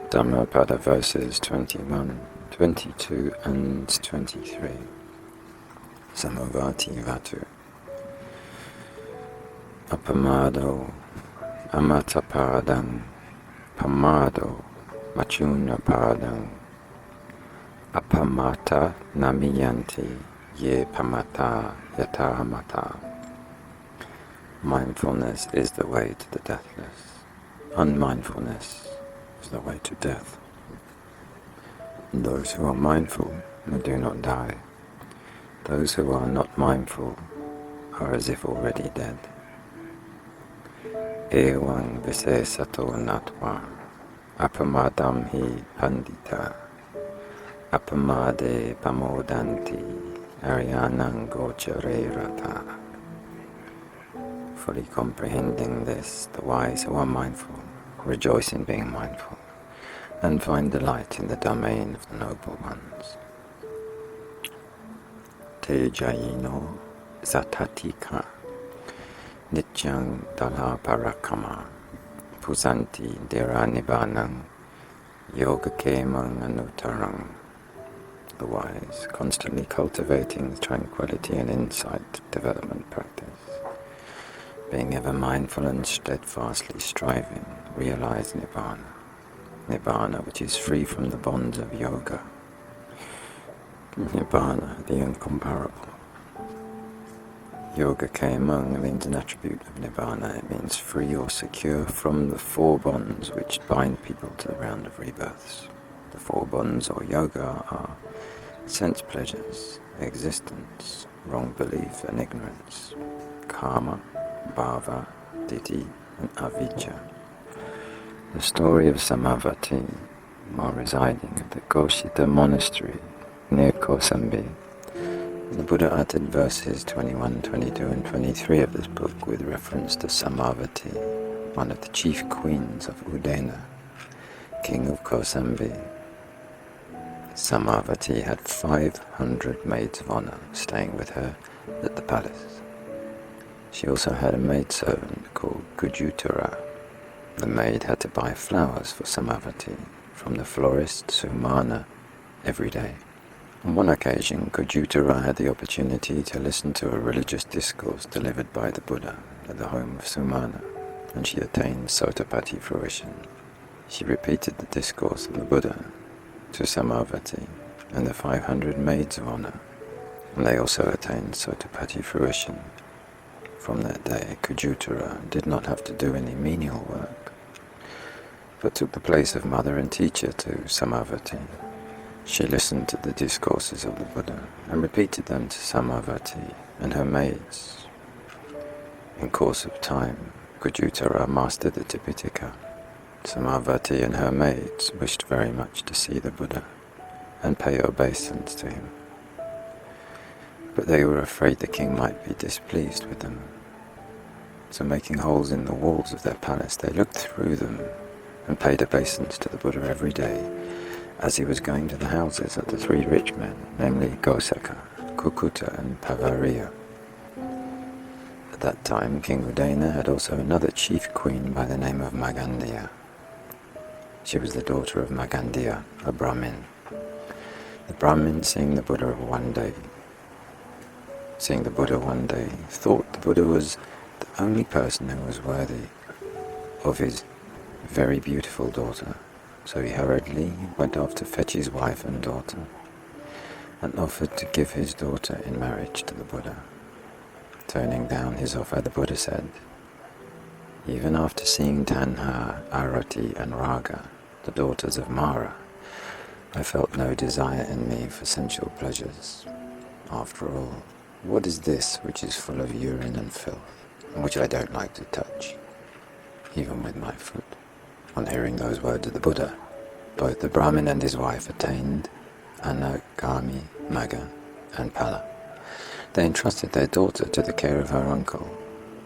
Dhammapada verses 21, 22 and 23. Samavati Vatu. Apamado amatapadam pamado machunapadam apamata namiyanti ye pamata yatamata. Mindfulness is the way to the deathless. Unmindfulness is the way to death. Those who are mindful do not die. Those who are not mindful are as if already dead. Ewang visesato natva apamadam hi pandita apamade pamodanti ariyanang gochare rata. Fully comprehending this, the wise who are mindful rejoice in being mindful and find delight in the domain of the noble ones. Tejayino zatatika nityang dala parakama pusanti dira nibbanang yogakemang anutarang. The wise, constantly cultivating tranquility and insight development practice, being ever mindful and steadfastly striving, realize Nibbana. Nibbana, which is free from the bonds of yoga. Nibbana, the Incomparable. Yoga Kemang means an attribute of Nibbana. It means free or secure from the four bonds which bind people to the round of rebirths. The four bonds or yoga are sense pleasures, existence, wrong belief and ignorance, karma, bhava, ditthi and avijja. The story of Samavati, while residing at the Goshita monastery near Kosambi. The Buddha uttered verses 21, 22 and 23 of this book with reference to Samavati, one of the chief queens of Udena, king of Kosambi. Samavati had 500 maids of honor staying with her at the palace. She also had a maidservant called Gujutura. The maid had to buy flowers for Samavati from the florist Sumana every day. On one occasion, Gujutura had the opportunity to listen to a religious discourse delivered by the Buddha at the home of Sumana, and she attained Sotapatti fruition. She repeated the discourse of the Buddha to Samavati and the 500 maids of honor, and they also attained Sotapatti fruition. From that day, Gujutura did not have to do any menial work, but took the place of mother and teacher to Samavati. She listened to the discourses of the Buddha and repeated them to Samavati and her maids. In course of time, Gujutura mastered the Tipitaka. Samavati and her maids wished very much to see the Buddha and pay obeisance to him, but they were afraid the king might be displeased with them. So making holes in the walls of their palace, they looked through them and paid obeisance to the Buddha every day as he was going to the houses of the three rich men, namely Gosaka, Kukuta and Pavariya. At that time, King Udena had also another chief queen by the name of Magandiya. She was the daughter of Magandiya, a Brahmin. The Brahmin, seeing the Buddha one day, thought the Buddha was the only person who was worthy of his very beautiful daughter. So he hurriedly went off to fetch his wife and daughter, and offered to give his daughter in marriage to the Buddha. Turning down his offer, the Buddha said, "Even after seeing Tanha, Arati and Raga, the daughters of Mara, I felt no desire in me for sensual pleasures. After all, what is this which is full of urine and filth, and which I don't like to touch, even with my foot?" On hearing those words of the Buddha, both the Brahmin and his wife attained Anagami, Magga, and Pala. They entrusted their daughter to the care of her uncle,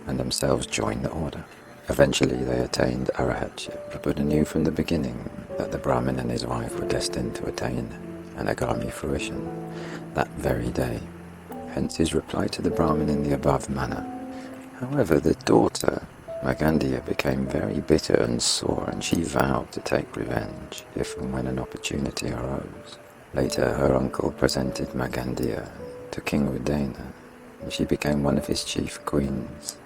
and themselves joined the order. Eventually they attained Arahatship. The Buddha knew from the beginning that the Brahmin and his wife were destined to attain Anagami fruition that very day. Hence his reply to the Brahmin in the above manner. However, the daughter Magandia became very bitter and sore, and she vowed to take revenge if and when an opportunity arose. Later, her uncle presented Magandia to King Udena, and she became one of his chief queens.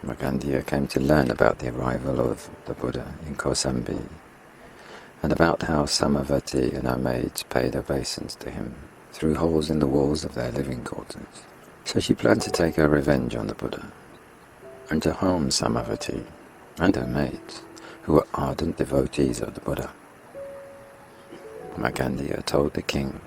Magandia came to learn about the arrival of the Buddha in Kosambi, and about how Samavati and her maids paid obeisance to him through holes in the walls of their living quarters. So she planned to take her revenge on the Buddha, and to harm Samavati and her maids, who were ardent devotees of the Buddha. Magandia told the king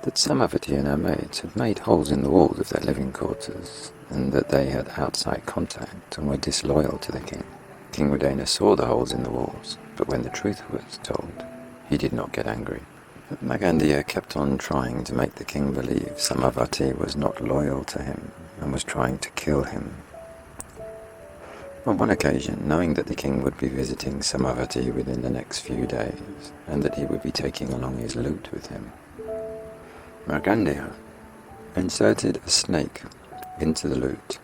that Samavati and her maids had made holes in the walls of their living quarters, and that they had outside contact and were disloyal to the king. King Udena saw the holes in the walls, but when the truth was told, he did not get angry. But Magandia kept on trying to make the king believe Samavati was not loyal to him and was trying to kill him. On one occasion, knowing that the king would be visiting Samavati within the next few days, and that he would be taking along his lute with him, Magandia inserted a snake into the lute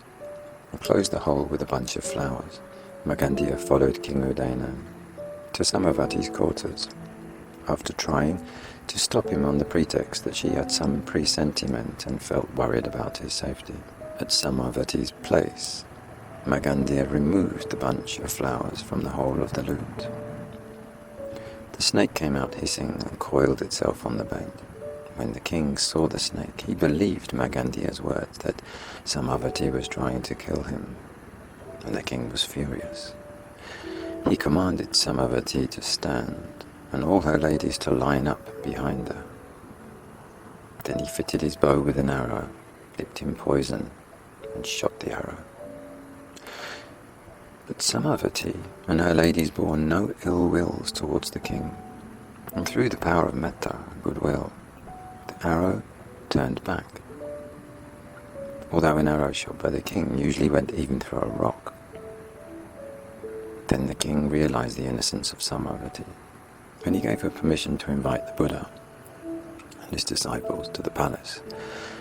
and closed the hole with a bunch of flowers. Magandia followed King Udena to Samavati's quarters, after trying to stop him on the pretext that she had some presentiment and felt worried about his safety. At Samavati's place, Magandia removed the bunch of flowers from the hole of the lute. The snake came out hissing and coiled itself on the bed. When the king saw the snake, he believed Magandia's words that Samavati was trying to kill him, and the king was furious. He commanded Samavati to stand, and all her ladies to line up behind her. Then he fitted his bow with an arrow, dipped in poison, and shot the arrow. But Samavati and her ladies bore no ill wills towards the king, and through the power of metta, goodwill, the arrow turned back. Although an arrow shot by the king usually went even through a rock. Then the king realized the innocence of Samavati, and he gave her permission to invite the Buddha and his disciples to the palace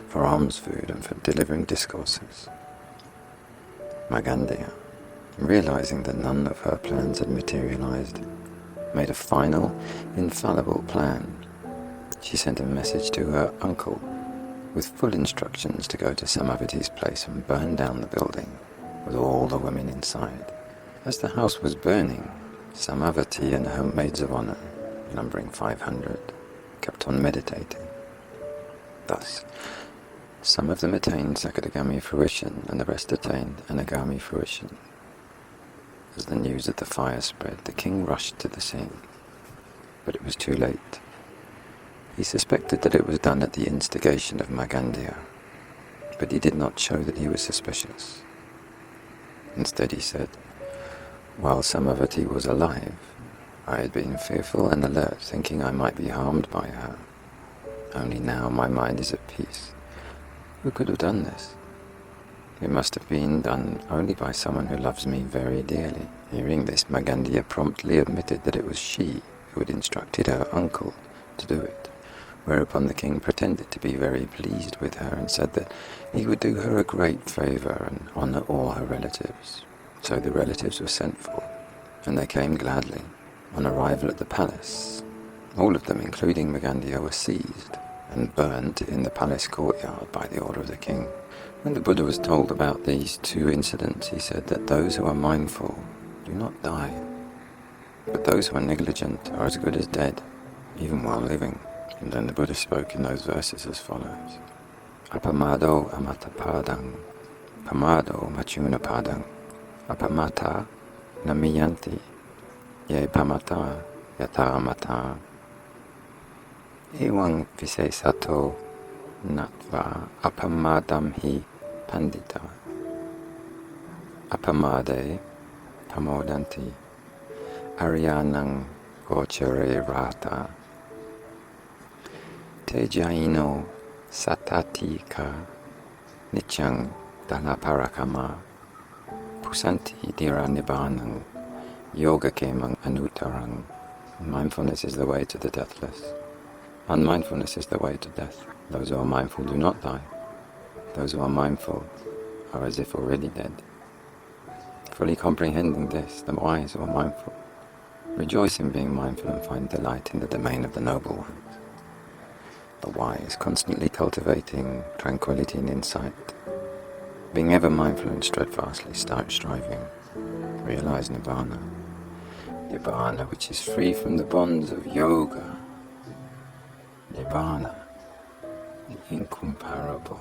for alms food and for delivering discourses. Magandia, realizing that none of her plans had materialized, made a final, infallible plan. She sent a message to her uncle with full instructions to go to Samavati's place and burn down the building with all the women inside. As the house was burning, Samavati and her maids of honor, numbering 500, kept on meditating. Thus, some of them attained Sakadagami fruition and the rest attained Anagami fruition. As the news of the fire spread, the king rushed to the scene, but it was too late. He suspected that it was done at the instigation of Magandia, but he did not show that he was suspicious. Instead he said, "While Samavati was alive, I had been fearful and alert, thinking I might be harmed by her. Only now my mind is at peace. Who could have done this? It must have been done only by someone who loves me very dearly." Hearing this, Magandia promptly admitted that it was she who had instructed her uncle to do it, whereupon the king pretended to be very pleased with her and said that he would do her a great favor and honor all her relatives. So the relatives were sent for, and they came gladly. On arrival at the palace, all of them, including Magandia, were seized and burnt in the palace courtyard by the order of the king. When the Buddha was told about these two incidents, he said that those who are mindful do not die, but those who are negligent are as good as dead, even while living. And then the Buddha spoke in those verses as follows: Apamado amatapadang, pamado machunapadang, apamata namiyanti, ye pamata yataramata, ewang visesato natva apamadam hi pandita, apamade pamodanti, ariyanang gochare rata, tejaino satatika nityang dalaparakama, pusanti dira Nibbanang, yoga kemang anutarang. Mindfulness is the way to the deathless. Unmindfulness is the way to death. Those who are mindful do not die. Those who are mindful are as if already dead. Fully comprehending this, the wise or mindful rejoice in being mindful and find delight in the domain of the noble ones. The wise constantly cultivating tranquility and insight, being ever mindful and steadfastly striving, realize Nibbana. Nibbana which is free from the bonds of yoga. Nibbana, the incomparable.